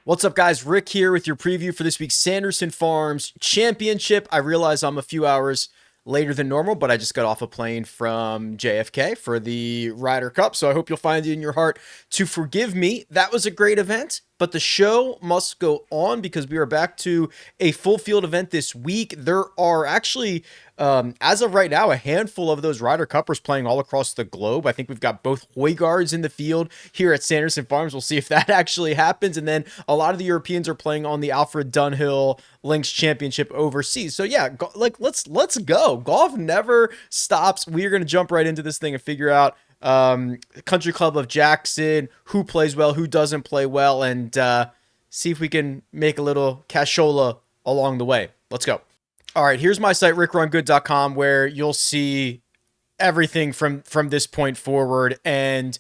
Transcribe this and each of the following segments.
What's up, guys? Rick here with your preview for this week's Sanderson Farms Championship. I realize I'm a few hours later than normal, but I just got off a plane from JFK for the Ryder Cup, so I hope you'll find it in your heart to forgive me. That was a great event, but the show must go on because we are back to a full field event this week. There are actually, as of right now, a handful of those Ryder Cuppers playing all across the globe. I think we've got both Højgaards in the field here at Sanderson Farms. We'll see if that actually happens. And then a lot of the Europeans are playing on the Alfred Dunhill Links Championship overseas. So yeah, let's go. Golf never stops. We are going to jump right into this thing and figure out Country Club of Jackson, who plays well, who doesn't play well, and see if we can make a little cashola along the way. Let's go. All right, here's my site, RickRunGood.com, where you'll see everything from this point forward. And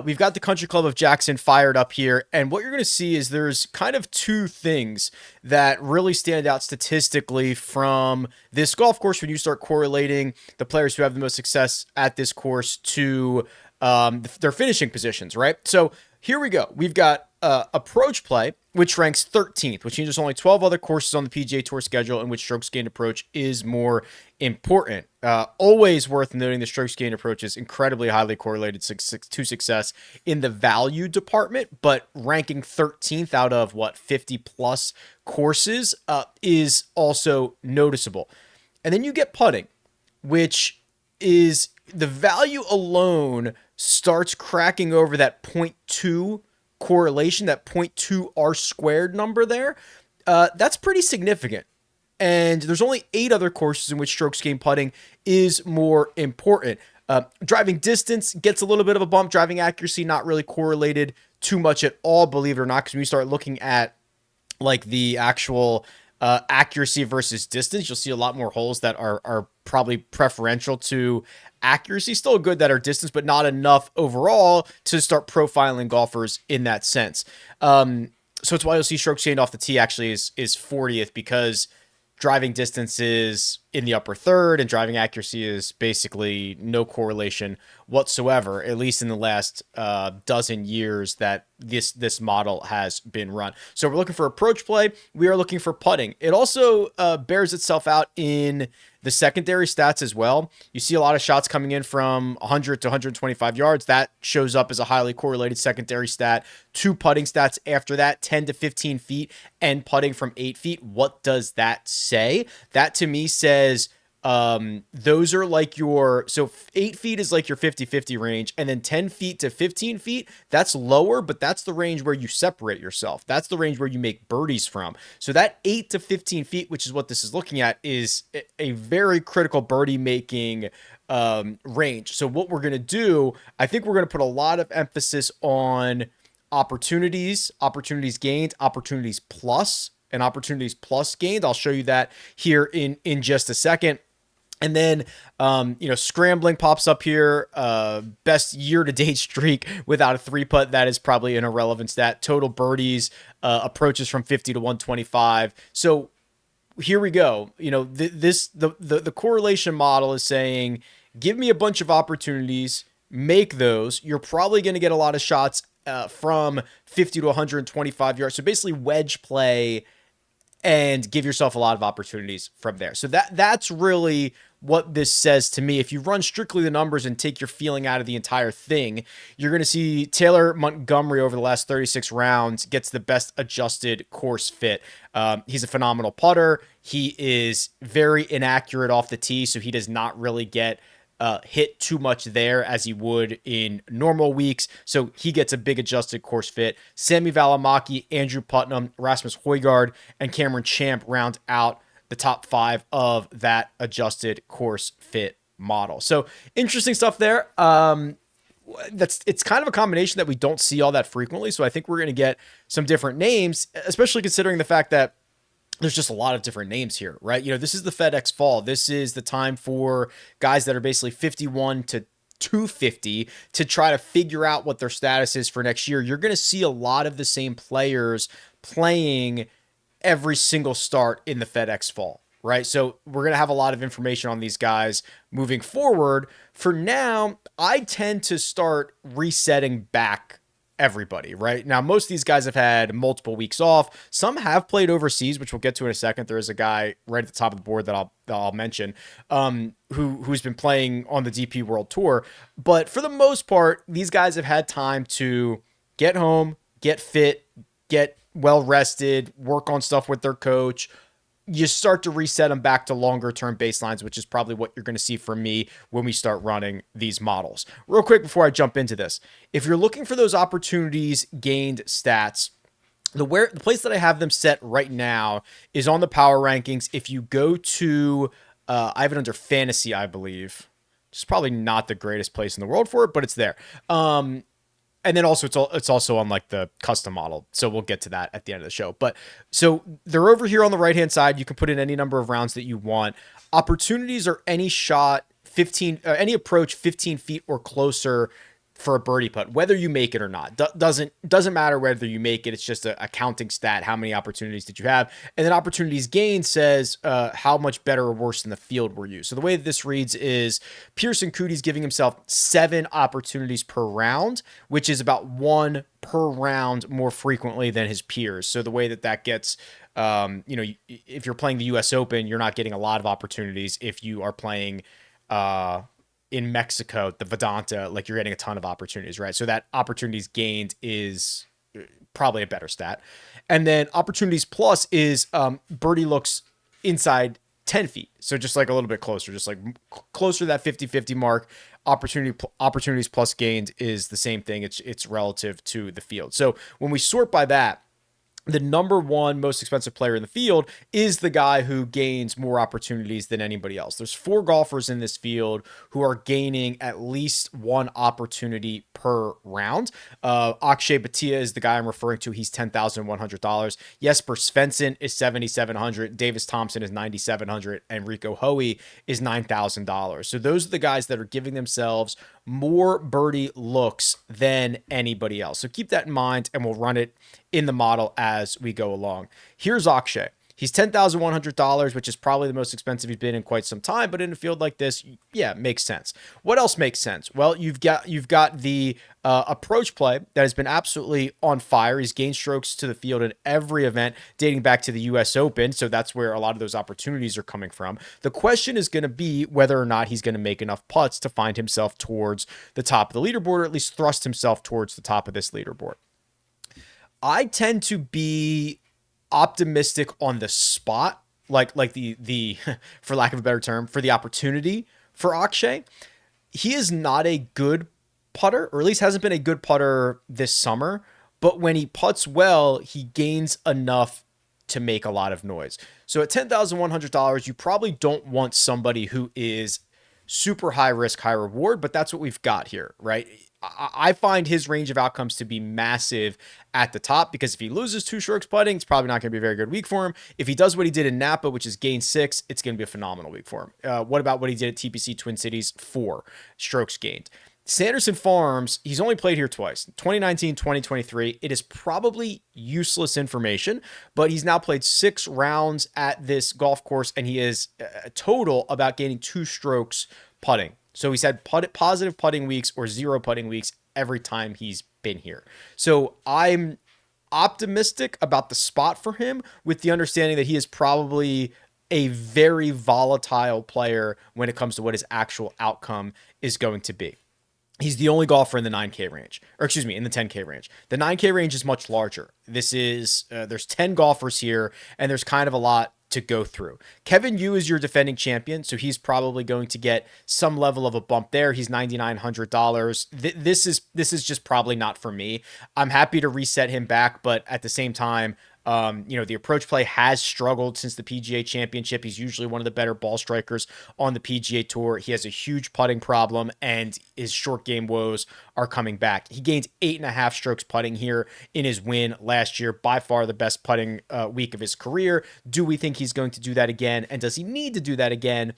we've got the Country Club of Jackson fired up here. And what you're going to see is there's kind of two things that really stand out statistically from this golf course when you start correlating the players who have the most success at this course to their finishing positions, right? So here we go. We've got approach play, which ranks 13th, which means there's only 12 other courses on the PGA Tour schedule in which strokes gained approach is more important. Always worth noting the strokes gained approach is incredibly highly correlated to success in the value department, but ranking 13th out of 50 plus courses is also noticeable. And then you get putting, which is the value alone starts cracking over that 0.2 correlation, that 0.2 R squared number there. That's pretty significant. And there's only 8 other courses in which strokes gained putting is more important. Driving distance gets a little bit of a bump. Driving accuracy, not really correlated too much at all, believe it or not, because when you start looking at like the actual accuracy versus distance, you'll see a lot more holes that are probably preferential to accuracy. Still good that are distance, but not enough overall to start profiling golfers in that sense. So it's why you'll see strokes gained off the tee actually is 40th, because driving distance is in the upper third and driving accuracy is basically no correlation whatsoever, at least in the last dozen years that this model has been run. So we're looking for approach play. We are looking for putting. It also bears itself out in the secondary stats as well. You see a lot of shots coming in from 100 to 125 yards. That shows up as a highly correlated secondary stat. 2 putting stats after that, 10 to 15 feet and putting from 8 feet. What does that say? That to me says those are like so 8 feet is like your 50-50 range, and then 10 feet to 15 feet, that's lower, but that's the range where you separate yourself. That's the range where you make birdies from. So that 8 to 15 feet, which is what this is looking at, is a very critical birdie making range. So what we're going to do, I think we're going to put a lot of emphasis on opportunities gained, opportunities plus, and opportunities plus gained. I'll show you that here in just a second. And then, scrambling pops up here. Best year-to-date streak without a 3-putt. That is probably an irrelevant stat. Total birdies approaches from 50 to 125. So here we go. The correlation model is saying, give me a bunch of opportunities, make those. You're probably going to get a lot of shots from 50 to 125 yards. So basically wedge play and give yourself a lot of opportunities from there. So that's really what this says to me. If you run strictly the numbers and take your feeling out of the entire thing, you're going to see Taylor Montgomery over the last 36 rounds gets the best adjusted course fit. He's a phenomenal putter. He is very inaccurate off the tee, so he does not really get hit too much there as he would in normal weeks. So he gets a big adjusted course fit. Sami Välimäki, Andrew Putnam, Rasmus Højgaard, and Cameron Champ round out the top 5 of that adjusted course fit model. So interesting stuff there. It's kind of a combination that we don't see all that frequently. So I think we're going to get some different names, especially considering the fact that there's just a lot of different names here, right? This is the FedEx Fall. This is the time for guys that are basically 51 to 250 to try to figure out what their status is for next year. You're going to see a lot of the same players playing every single start in the FedEx Fall, right? So we're going to have a lot of information on these guys moving forward. For now, I tend to start resetting back everybody, right? Now, most of these guys have had multiple weeks off. Some have played overseas, which we'll get to in a second. There is a guy right at the top of the board that I'll mention, who's been playing on the DP World Tour. But for the most part, these guys have had time to get home, get fit, get well rested, work on stuff with their coach. You start to reset them back to longer term baselines, which is probably what you're going to see from me when we start running these models. Real quick before I jump into this, if you're looking for those opportunities gained stats, the place that I have them set right now is on the power rankings. If you go to, I have it under fantasy, I believe. It's probably not the greatest place in the world for it, but it's there. And then also it's also on like the custom model. So we'll get to that at the end of the show. But so they're over here on the right-hand side. You can put in any number of rounds that you want. Opportunities are any shot 15, any approach 15 feet or closer for a birdie putt, whether you make it or not. Doesn't matter whether you make it. It's just a counting stat. How many opportunities did you have? And then opportunities gained says how much better or worse than the field were used. So the way that this reads is Pearson Cootie's giving himself 7 opportunities per round, which is about 1 per round more frequently than his peers. So the way that gets, if you're playing the U.S. Open, you're not getting a lot of opportunities. If you are playing in Mexico, the Vedanta, like you're getting a ton of opportunities, right? So that opportunities gained is probably a better stat. And then opportunities plus is birdie looks inside 10 feet. So just like a little bit closer, just like closer to that 50-50 mark. Opportunities plus gained is the same thing. It's relative to the field. So when we sort by that, the number one most expensive player in the field is the guy who gains more opportunities than anybody else. There's 4 golfers in this field who are gaining at least 1 opportunity per round. Akshay Bhatia is the guy I'm referring to. He's $10,100. Jesper Svensson is $7,700. Davis Thompson is $9,700. And Rico Hoey is $9,000. So those are the guys that are giving themselves more birdie looks than anybody else. So keep that in mind, and we'll run it in the model as we go along. Here's Akshay. He's $10,100, which is probably the most expensive he's been in quite some time. But in a field like this, yeah, it makes sense. What else makes sense? Well, you've got the approach play that has been absolutely on fire. He's gained strokes to the field in every event dating back to the U.S. Open. So that's where a lot of those opportunities are coming from. The question is going to be whether or not he's going to make enough putts to find himself towards the top of the leaderboard, or at least thrust himself towards the top of this leaderboard. I tend to be optimistic on the spot, like the for lack of a better term, for the opportunity for Akshay. He is not a good putter, or at least hasn't been a good putter this summer, but when he putts well, he gains enough to make a lot of noise. So at $10,100, you probably don't want somebody who is super high risk, high reward, but that's what we've got here, right? I find his range of outcomes to be massive at the top, because if he loses 2 strokes putting, it's probably not going to be a very good week for him. If he does what he did in Napa, which is gain 6, it's going to be a phenomenal week for him. What about what he did at TPC Twin Cities? 4 strokes gained. Sanderson Farms, he's only played here twice, 2019, 2023. It is probably useless information, but he's now played 6 rounds at this golf course, and he is a total about gaining 2 strokes putting. So he's had positive putting weeks or 0 putting weeks every time he's been here. So I'm optimistic about the spot for him, with the understanding that he is probably a very volatile player when it comes to what his actual outcome is going to be. He's the only golfer in the 9K range, or excuse me, in the 10K range. The 9K range is much larger. This is, there's 10 golfers here, and there's kind of a lot to go through. Kevin Yu is your defending champion, so he's probably going to get some level of a bump there. He's $9,900. This is just probably not for me. I'm happy to reset him back, but at the same time, the approach play has struggled since the PGA Championship. He's usually one of the better ball strikers on the PGA Tour. He has a huge putting problem, and his short game woes are coming back. He gained 8.5 strokes putting here in his win last year, by far the best putting week of his career. Do we think he's going to do that again? And does he need to do that again?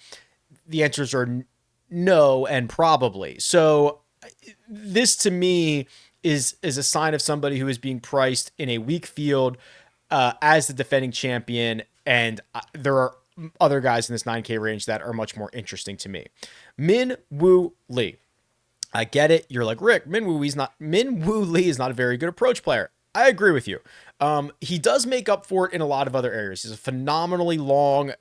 The answers are no and probably. So this to me is a sign of somebody who is being priced in a weak field as the defending champion, and there are other guys in this 9K range that are much more interesting to me. Min Woo Lee. I get it. You're like, Rick, Min Woo Lee is not a very good approach player. I agree with you. He does make up for it in a lot of other areas. He's a phenomenally long,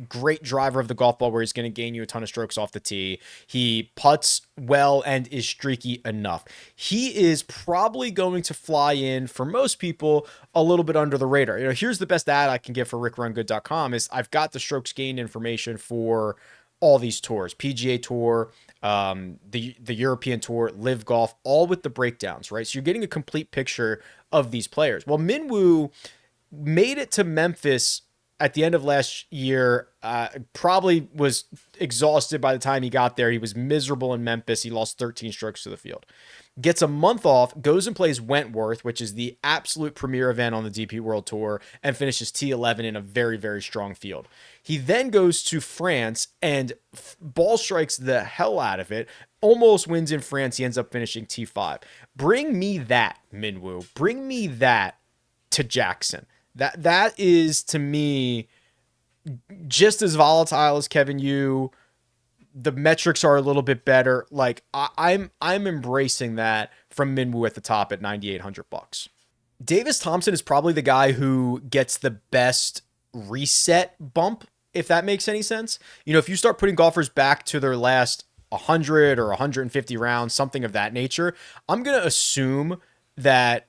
great driver of the golf ball where he's going to gain you a ton of strokes off the tee. He putts well and is streaky enough. He is probably going to fly in for most people a little bit under the radar. Here's the best ad I can give for RickRunGood.com is I've got the strokes gained information for all these tours, PGA Tour, the European Tour, Live Golf, all with the breakdowns, right? So you're getting a complete picture of these players. Well, Minwoo made it to Memphis at the end of last year, probably was exhausted by the time he got there. He was miserable in Memphis. He lost 13 strokes to the field. Gets a month off, goes and plays Wentworth, which is the absolute premier event on the DP World Tour, and finishes T11 in a very, very strong field. He then goes to France and ball strikes the hell out of it, almost wins in France. He ends up finishing T5. Bring me that, Minwoo. Bring me that to Jackson. That is, to me, just as volatile as Kevin Yu. The metrics are a little bit better. Like I'm embracing that from Minwoo at the top at $9,800. Davis Thompson is probably the guy who gets the best reset bump, if that makes any sense. If you start putting golfers back to their last 100 or 150 rounds, something of that nature, I'm going to assume that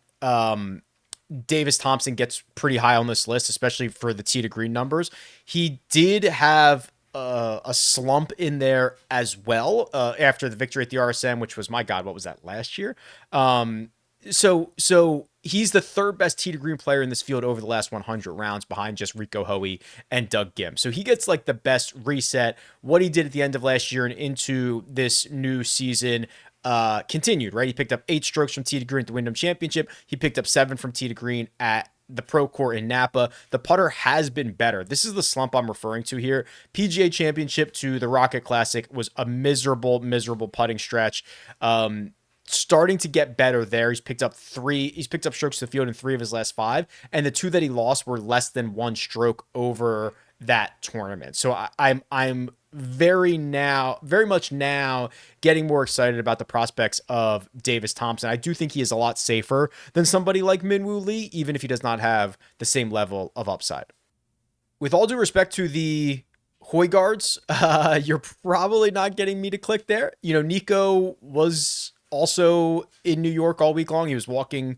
Davis Thompson gets pretty high on this list, especially for the tee to green numbers. He did have a slump in there as well after the victory at the RSM, which was, my God, what was that, last year? So he's the third best tee to green player in this field over the last 100 rounds behind just Rico Hoey and Doug Gim. So he gets like the best reset. What he did at the end of last year and into this new season continued, right? He picked up 8 strokes from tee to green at the Wyndham Championship. He picked up 7 from tee to green at the Pro Court in Napa. The putter has been better. This is the slump I'm referring to here. PGA Championship to the Rocket Classic was a miserable putting stretch. Starting to get better there. He's picked up strokes to the field in 3 of his last 5, and the 2 that he lost were less than 1 stroke over that tournament. So I'm very much now getting more excited about the prospects of Davis Thompson. I do think he is a lot safer than somebody like Minwoo Lee, even if he does not have the same level of upside. With all due respect to the Højgaards, you're probably not getting me to click there. Nico was also in New York all week long. He was walking,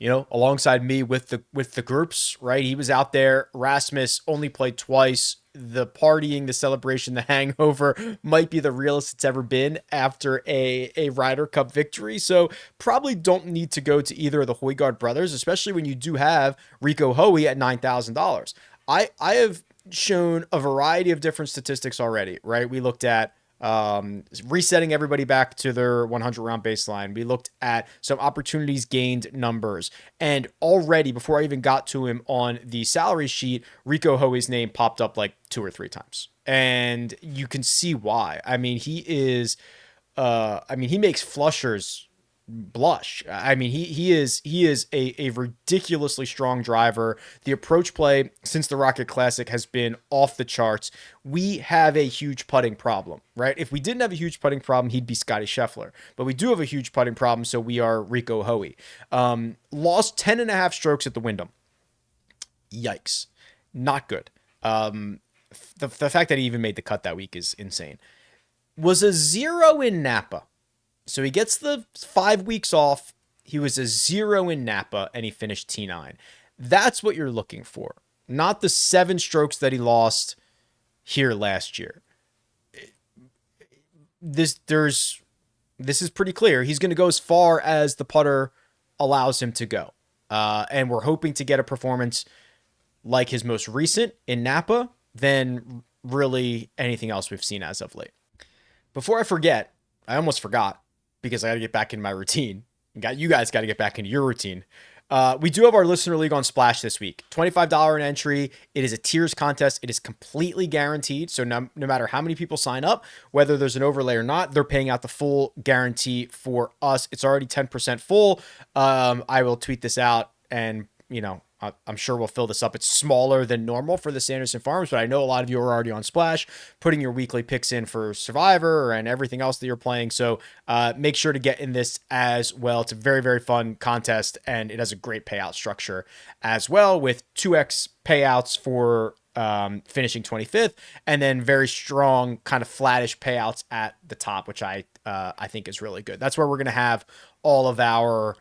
alongside me with the groups, right? He was out there. Rasmus only played twice. The partying, the celebration, the hangover might be the realest it's ever been after a Ryder Cup victory. So probably don't need to go to either of the Højgaard brothers, especially when you do have Rico Hoey at $9,000. I have shown a variety of different statistics already, right? We looked at resetting everybody back to their 100 round baseline. We looked at some opportunities gained numbers, and already before I even got to him on the salary sheet, Rico Hoey's name popped up like 2 or 3 times, and you can see why. He makes flushers blush. He is a ridiculously strong driver. The approach play since the Rocket Classic has been off the charts. We have a huge putting problem, right? If we didn't have a huge putting problem, he'd be Scotty Scheffler, but we do have a huge putting problem. So we are Rico Hoey. Lost 10.5 strokes at the Wyndham. Yikes. Not good. The fact that he even made the cut that week is insane. Was a 0 in Napa. So he gets the 5 weeks off. He was a 0 in Napa, and he finished T9. That's what you're looking for, not the 7 strokes that he lost here last year. This is pretty clear. He's going to go as far as the putter allows him to go, and we're hoping to get a performance like his most recent in Napa than really anything else we've seen as of late. Before I forget, I almost forgot, because I got to get back in my routine. You guys got to get back into your routine. We do have our listener league on Splash this week. $25 an entry. It is a tiers contest. It is completely guaranteed. So no matter how many people sign up, whether there's an overlay or not, they're paying out the full guarantee for us. It's already 10% full. I will tweet this out and, I'm sure we'll fill this up. It's smaller than normal for the Sanderson Farms, but I know a lot of you are already on Splash, putting your weekly picks in for Survivor and everything else that you're playing. So make sure to get in this as well. It's a very, very fun contest, and it has a great payout structure as well, with 2x payouts for finishing 25th, and then very strong kind of flattish payouts at the top, which I think is really good. That's where we're going to have all of our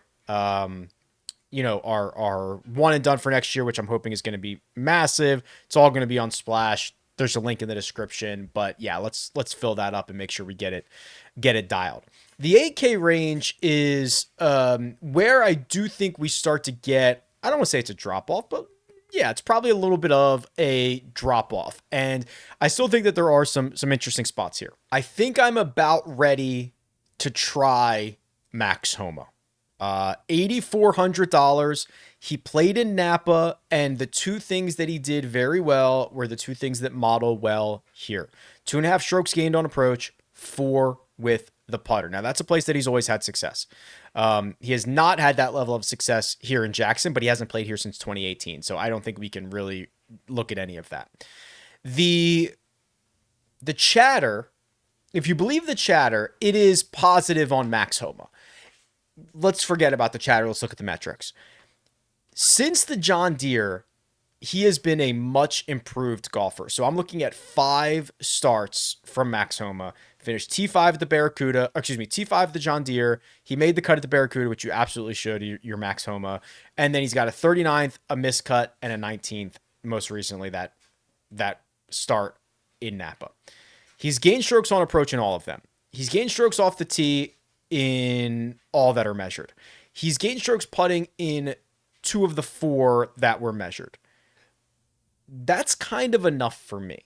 our one and done for next year, which I'm hoping is going to be massive. It's all going to be on Splash. There's a link in the description, but yeah, let's fill that up and make sure we get it dialed. The 8K range is where I do think we start to get, I don't want to say it's a drop off, but yeah, it's probably a little bit of a drop off. And I still think that there are some interesting spots here. I think I'm about ready to try Max Homa. $8,400. He played in Napa, and the two things that he did very well were the two things that model well here. 2.5 strokes gained on approach, 4 with the putter. Now, that's a place that he's always had success. He has not had that level of success here in Jackson, but he hasn't played here since 2018, so I don't think we can really look at any of that. The chatter, if you believe the chatter, it is positive on Max Homa. Let's forget about the chatter. Let's look at the metrics. Since the John Deere, he has been a much improved golfer. So I'm looking at 5 starts from Max Homa. Finished T5 at the T5 at the John Deere. He made the cut at the Barracuda, which you absolutely should. You're Max Homa. And then he's got a 39th, a miscut, and a 19th, most recently, that start in Napa. He's gained strokes on approach in all of them. He's gained strokes off the tee in all that are measured. He's gained strokes putting in 2 of the 4 that were measured. That's kind of enough for me,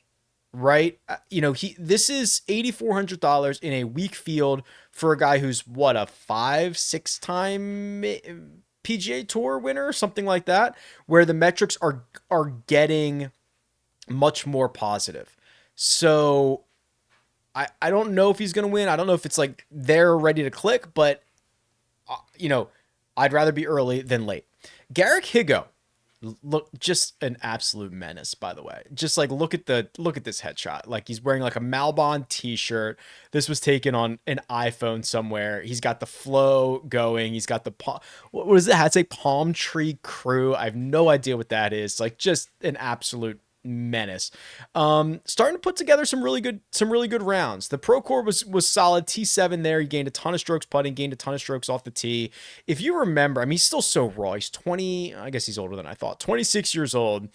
right? This is $8,400 in a weak field for a guy who's what, a 5-6 time PGA Tour winner, something like that, where the metrics are getting much more positive. So I don't know if he's going to win. I don't know if it's like they're ready to click, but I'd rather be early than late. Garrick Higgo, look, just an absolute menace, by the way. Just like look at this headshot. Like he's wearing like a Malbon t-shirt. This was taken on an iPhone somewhere. He's got the flow going. He's got the what does it have to say? Palm Tree Crew. I have no idea what that is. Like just an absolute menace. Starting to put together some really good rounds. The Pro Core was solid. T7 there. He gained a ton of strokes putting, gained a ton of strokes off the tee. If you remember, I mean, he's still so raw. He's 20, I guess he's older than I thought. 26 years old.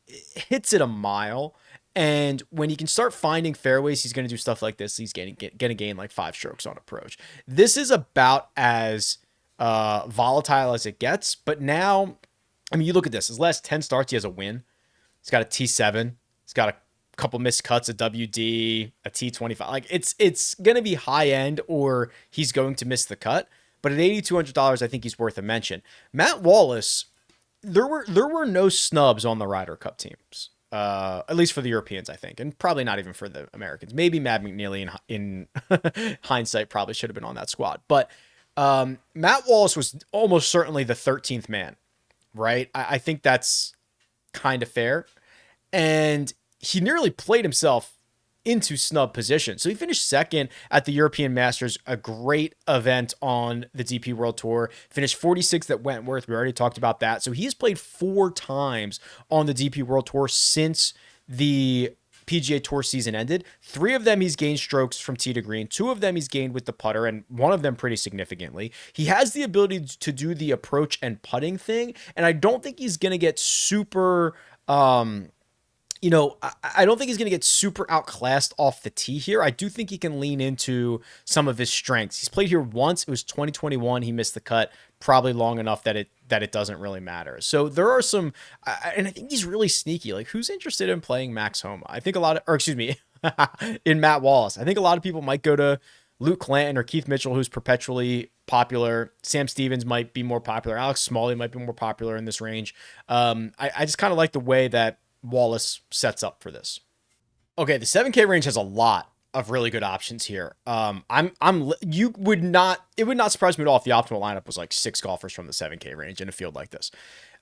Hits it a mile. And when he can start finding fairways, he's going to do stuff like this. He's going to gain like 5 strokes on approach. This is about as volatile as it gets. But now, I mean, you look at this. His last 10 starts, he has a win. He's got a T7. He's got a couple missed cuts, a WD, a T25. Like it's going to be high end, or he's going to miss the cut. But at $8,200, I think he's worth a mention. Matt Wallace, there were no snubs on the Ryder Cup teams, at least for the Europeans, I think, and probably not even for the Americans. Maybe Matt McNeely in hindsight probably should have been on that squad. But Matt Wallace was almost certainly the 13th man, right? I think that's kind of fair. And he nearly played himself into snub position. So he finished second at the European Masters, a great event on the DP World Tour. Finished 46th at Wentworth. We already talked about that. So he's played 4 times on the DP World Tour since the PGA Tour season ended. 3 of them he's gained strokes from tee to green. 2 of them he's gained with the putter, and 1 of them pretty significantly. He has the ability to do the approach and putting thing, and I don't think he's going to get super I don't think he's going to get super outclassed off the tee here. I do think he can lean into some of his strengths. He's played here once. It was 2021. He missed the cut probably long enough that it doesn't really matter. So there are some, and I think he's really sneaky. Like, who's interested in playing Max Homa? I think in Matt Wallace. I think a lot of people might go to Luke Clanton or Keith Mitchell, who's perpetually popular. Sam Stevens might be more popular. Alex Smalley might be more popular in this range. I just kind of like the way that Wallace sets up for this. Okay, the 7K range has a lot of really good options here. It would not surprise me at all if the optimal lineup was like 6 golfers from the 7K range in a field like this.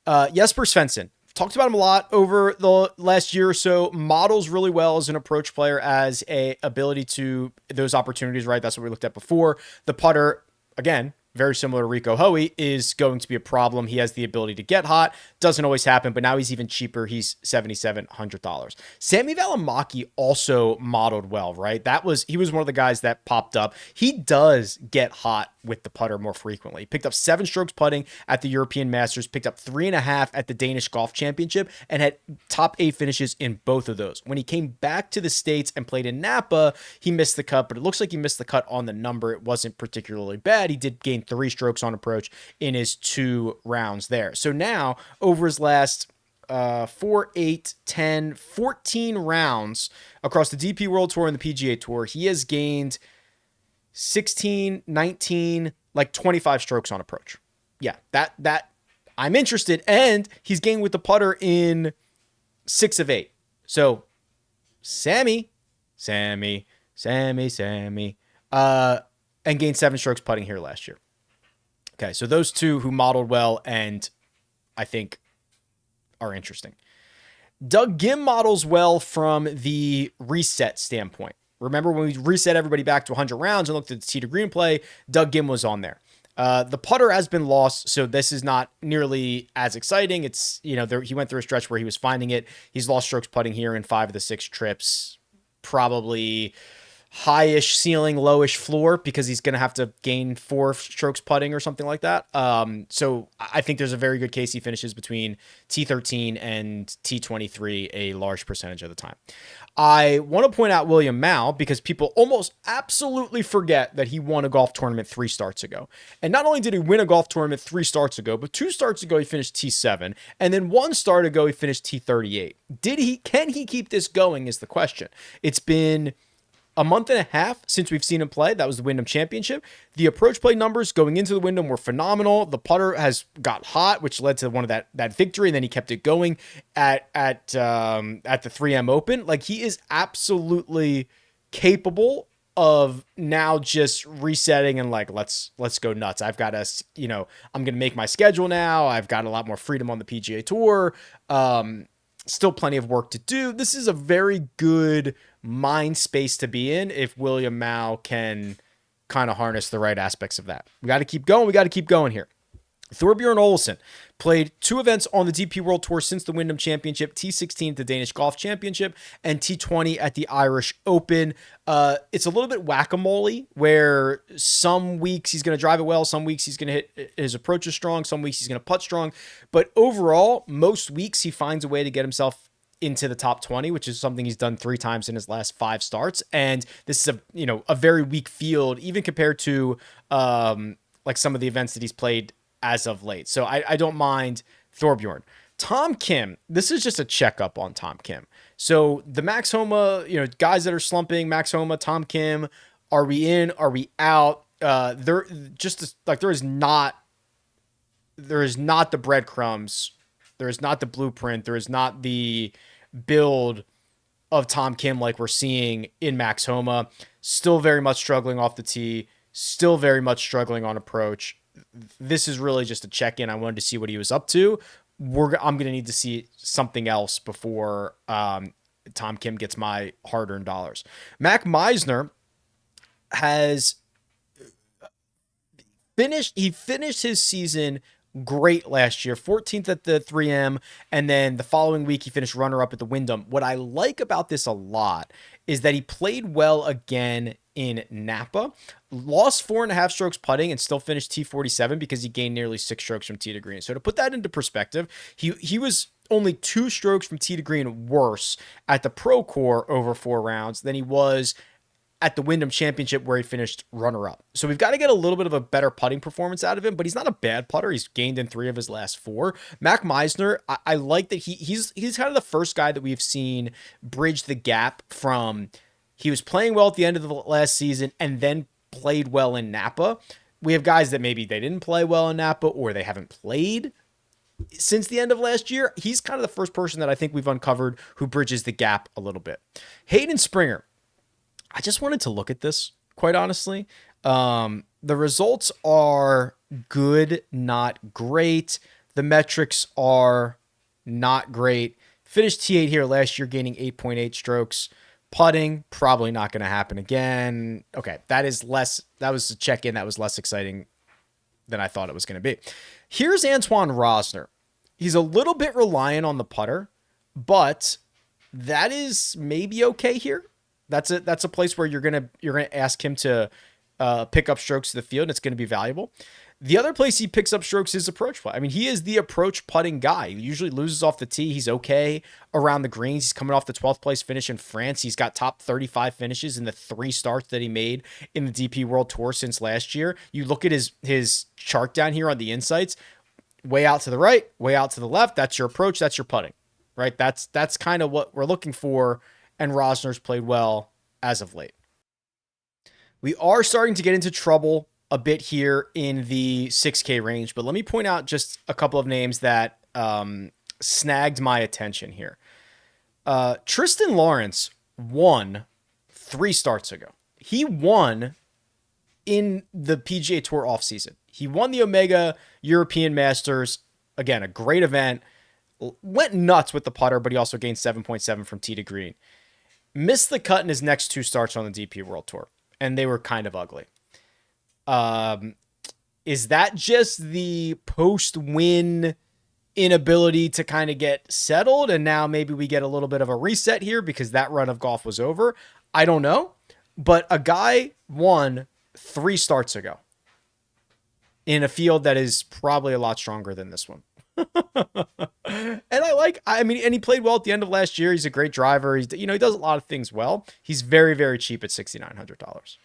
Jesper Svensson. Talked about him a lot over the last year or so. Models really well as an approach player, as a ability to those opportunities, right? That's what we looked at before. The putter, again, very similar to Rico Hoey, is going to be a problem. He has the ability to get hot. Doesn't always happen, but now he's even cheaper. He's $7,700. Sammy Valimaki also modeled well, right? He was one of the guys that popped up. He does get hot with the putter more frequently. He picked up 7 strokes putting at the European Masters, picked up 3.5 at the Danish Golf Championship, and had top 8 finishes in both of those. When he came back to the States and played in Napa, he missed the cut, but it looks like he missed the cut on the number. It wasn't particularly bad. He did gain 3 strokes on approach in his 2 rounds there. So now, over his last 4, 8, 10, 14 rounds across the DP World Tour and the PGA Tour, he has gained 16, 19, like 25 strokes on approach. Yeah, that I'm interested. And he's gained with the putter in 6 of 8. So Sammy, and gained 7 strokes putting here last year. Okay, so those two who modeled well and I think are interesting. Doug Gim models well from the reset standpoint. Remember when we reset everybody back to 100 rounds and looked at the tee to green play, Doug Gim was on there. The putter has been lost, so this is not nearly as exciting. It's, he went through a stretch where he was finding it. He's lost strokes putting here in 5 of the 6 trips. Probably high-ish ceiling, lowish floor, because he's going to have to gain 4 strokes putting or something like that. So I think there's a very good case he finishes between T13 and T23 a large percentage of the time. I want to point out William Mao, because people almost absolutely forget that he won a golf tournament 3 starts ago. And not only did he win a golf tournament 3 starts ago, but 2 starts ago he finished T7, and then 1 start ago he finished T38. Can he keep this going is the question. It's been a month and a half since we've seen him play. That was the Wyndham Championship. The approach play numbers going into the Wyndham were phenomenal. The putter has got hot, which led to one of that victory, and then he kept it going at the 3M Open. Like, he is absolutely capable of now just resetting and like, let's go nuts. I've got I'm going to make my schedule now. I've got a lot more freedom on the PGA Tour. Still plenty of work to do. This is a very good mind space to be in if William Mao can kind of harness the right aspects of that. We got to keep going. We got to keep going here. Thorbjorn Olesen played 2 events on the DP World Tour since the Wyndham Championship, T16 at the Danish Golf Championship, and T20 at the Irish Open. It's a little bit whack-a-mole, where some weeks he's going to drive it well, some weeks he's going to hit his approaches strong, some weeks he's going to putt strong. But overall, most weeks he finds a way to get himself into the top 20, which is something he's done 3 times in his last 5 starts. And this is a very weak field, even compared to like some of the events that he's played as of late. So I don't mind Thorbjorn. Tom Kim, this is just a checkup on Tom Kim. So the Max Homa, guys that are slumping, Max Homa, Tom Kim, are we in? Are we out? There is not the breadcrumbs. There is not the blueprint. There is not the build of Tom Kim like we're seeing in Max Homa. Still very much struggling off the tee. Still very much struggling on approach. This is really just a check-in. I wanted to see what he was up to. I'm going to need to see something else before Tom Kim gets my hard-earned dollars. Mac Meisner has finished his season great last year, 14th at the 3M, and then the following week he finished runner-up at the Wyndham. What I like about this a lot is that he played well again in Napa, lost 4.5 strokes putting and still finished T47 because he gained nearly 6 strokes from tee to green. So to put that into perspective, he was only 2 strokes from tee to green worse at the Pro Core over 4 rounds than he was at the Wyndham Championship, where he finished runner-up. So we've got to get a little bit of a better putting performance out of him, but he's not a bad putter. He's gained in 3 of his last 4. Mac Meisner, I like that he's kind of the first guy that we've seen bridge the gap from he was playing well at the end of the last season and then played well in Napa. We have guys that maybe they didn't play well in Napa or they haven't played since the end of last year. He's kind of the first person that I think we've uncovered who bridges the gap a little bit. Hayden Springer. I just wanted to look at this, quite honestly. The results are good, not great. The metrics are not great. Finished T8 here last year, gaining 8.8 strokes. Putting, probably not going to happen again. Okay, that was a check-in that was less exciting than I thought it was going to be. Here's Antoine Rosner. He's a little bit reliant on the putter, but that is maybe okay here. That's a place where you're gonna ask him to pick up strokes to the field, and it's going to be valuable. The other place he picks up strokes is approach play. I mean, he is the approach putting guy. He usually loses off the tee. He's okay around the greens. He's coming off the 12th place finish in France. He's got top 35 finishes in the 3 starts that he made in the DP World Tour since last year. You look at his chart down here on the insights, way out to the right, way out to the left. That's your approach. That's your putting, right? That's kind of what we're looking for. And Rosner's played well as of late. We are starting to get into trouble a bit here in the 6K range, but let me point out just a couple of names that snagged my attention here. Tristan Lawrence won 3 starts ago. He won in the PGA Tour offseason. He won the Omega European Masters. Again, a great event. Went nuts with the putter, but he also gained 7.7 from tee to green. Missed the cut in his next 2 starts on the DP World Tour, and they were kind of ugly. Is that just the post-win inability to kind of get settled, and now maybe we get a little bit of a reset here because that run of golf was over? I don't know, but a guy won 3 starts ago in a field that is probably a lot stronger than this one. And and he played well at the end of last year. He's a great driver. He does a lot of things well. He's very, very cheap at $6,900.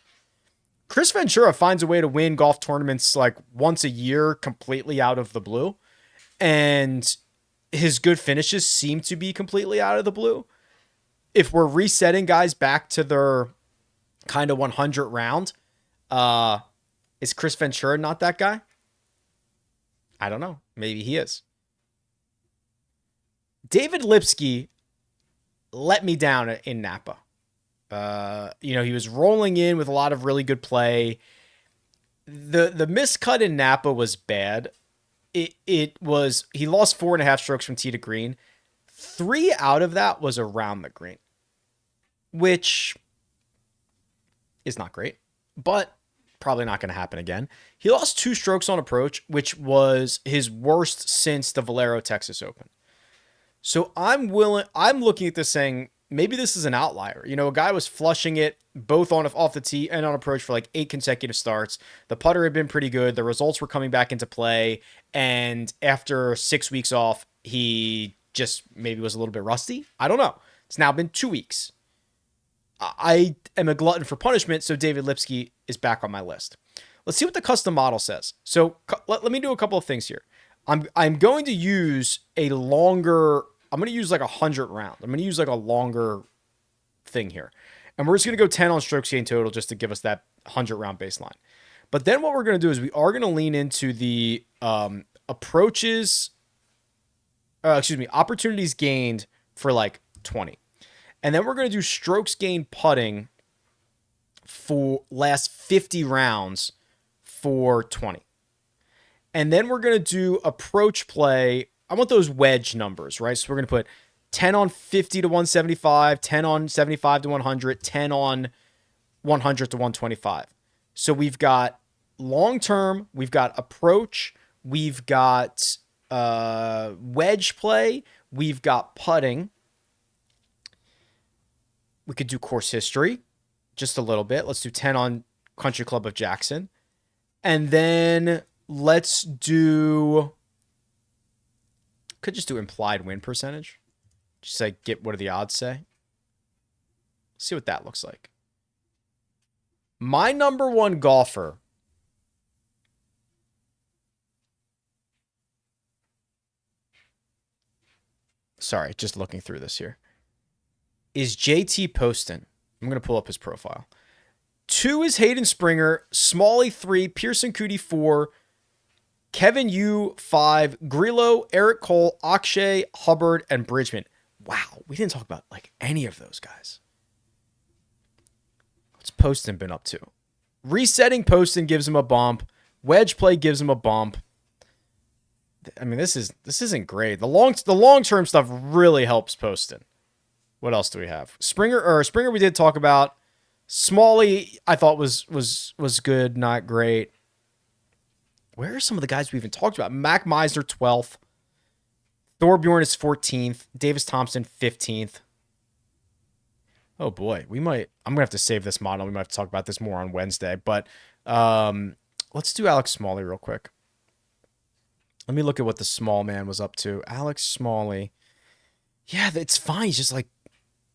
Chris Ventura finds a way to win golf tournaments like once a year completely out of the blue. And his good finishes seem to be completely out of the blue. If we're resetting guys back to their kind of 100 round, is Chris Ventura not that guy? I don't know. Maybe he is. David Lipsky let me down in Napa. He was rolling in with a lot of really good play. The miscut in Napa was bad. He lost 4.5 strokes from tee to green. 3 out of that was around the green, which is not great, but probably not going to happen again. He lost 2 strokes on approach, which was his worst since the Valero Texas Open. So I'm looking at this saying, maybe this is an outlier. A guy was flushing it both off the tee and on approach for like 8 consecutive starts. The putter had been pretty good. The results were coming back into play. And after 6 weeks off, he just maybe was a little bit rusty. I don't know. It's now been 2 weeks. I am a glutton for punishment, so David Lipsky is back on my list. Let's see what the custom model says. So let me do a couple of things here. I'm going to use a longer... I'm going to use like 100 round. I'm going to use like a longer thing here. And we're just going to go 10 on strokes gained total just to give us that 100 round baseline. But then what we're going to do is we are going to lean into the opportunities gained for like 20. And then we're going to do strokes gained putting for last 50 rounds for 20. And then we're going to do approach play. I want those wedge numbers, right? So we're going to put 10 on 50 to 175, 10 on 75 to 100, 10 on 100 to 125. So we've got long-term, we've got approach, we've got wedge play, we've got putting. We could do course history just a little bit. Let's do 10 on Country Club of Jackson. And then let's do... Could just do implied win percentage. Just like get what do the odds say. See what that looks like. My number one golfer sorry, just looking through this here, is JT Poston. I'm going to pull up his profile. 2 is Hayden Springer, Smalley 3, Pearson Cootie 4, Kevin Yu 5, Grillo, Eric Cole, Akshay, Hubbard, and Bridgman. Wow, we didn't talk about like any of those guys. What's Poston been up to? Resetting Poston gives him a bump. Wedge play gives him a bump. I mean, this isn't great. The long term stuff really helps Poston. What else do we have? Springer we did talk about. Smalley I thought was good, not great. Where are some of the guys we even talked about? Mac Meisner 12th. Thorbjorn is 14th. Davis Thompson 15th. Oh boy, I'm gonna have to save this model. We might have to talk about this more on Wednesday. But let's do Alex Smalley real quick. Let me look at what the small man was up to. Alex Smalley. Yeah, it's fine. He's just like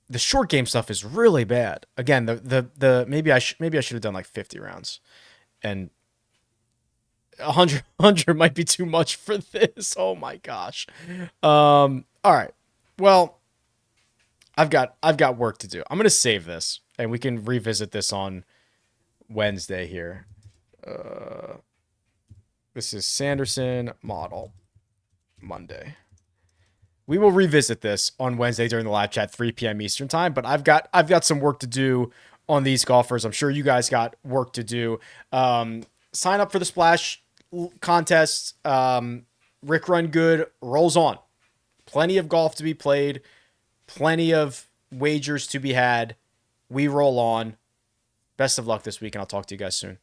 the short game stuff is really bad. Again, the maybe I should have done like 50 rounds, and 100 might be too much for this. Oh my gosh. All right. Well, I've got work to do. I'm gonna save this, and we can revisit this on Wednesday here. This is Sanderson model Monday. We will revisit this on Wednesday during the live chat, 3 p.m. Eastern time. But I've got some work to do on these golfers. I'm sure you guys got work to do. Sign up for the Splash contest. Rick Run Good rolls on. Plenty of golf to be played. Plenty of wagers to be had. We roll on. Best of luck this week, and I'll talk to you guys soon.